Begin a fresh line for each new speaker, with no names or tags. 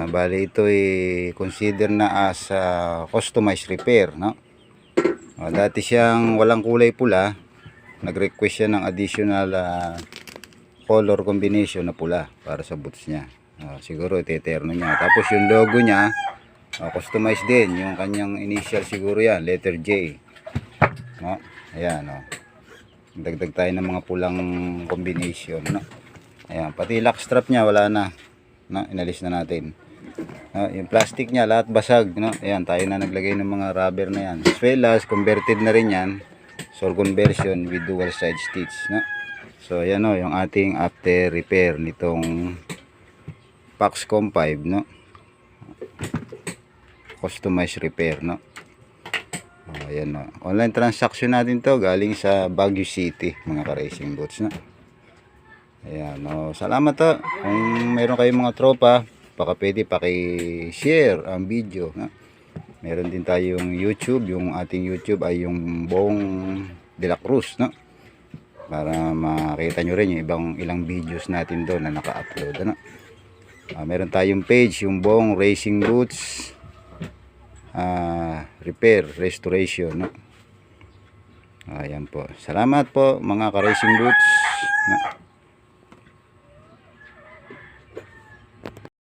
Bali ito ay consider na as customized repair, no? Dati siyang walang kulay pula, nag-request siya ng additional color combination na pula para sa boots niya. Siguro iteterno niya. Tapos yung logo niya, customized din, yung kanyang initial siguro yan, letter J, no? Ayan, no? Dagdag tayo ng mga pulang combination, no? Ayan, pati lock strap niya wala na, no? Inalis na natin. Yung plastic niya lahat basag, no? Ayan, tayo na naglagay ng mga rubber na yan, as well as converted na rin yan, sole conversion with dual side stitch, no? So ayan, no, yung ating after repair nitong Paxcom 5, no? Customized repair, no? Ayan, no. Online transaction natin to, galing sa Baguio City, mga ka-racing boots, no? Ayan, no. Salamat to. Kung meron kayong mga tropa, baka pwede paki-share ang video, no? Meron din tayong YouTube, yung ating YouTube ay yung Bong de la Cruz, no? Para makita nyo rin yung ilang videos natin doon na naka-upload, ano? Meron tayong page, yung Bong Racing Boots Repair, Restoration, no? Ayan po. Salamat po mga ka-racing boots, no?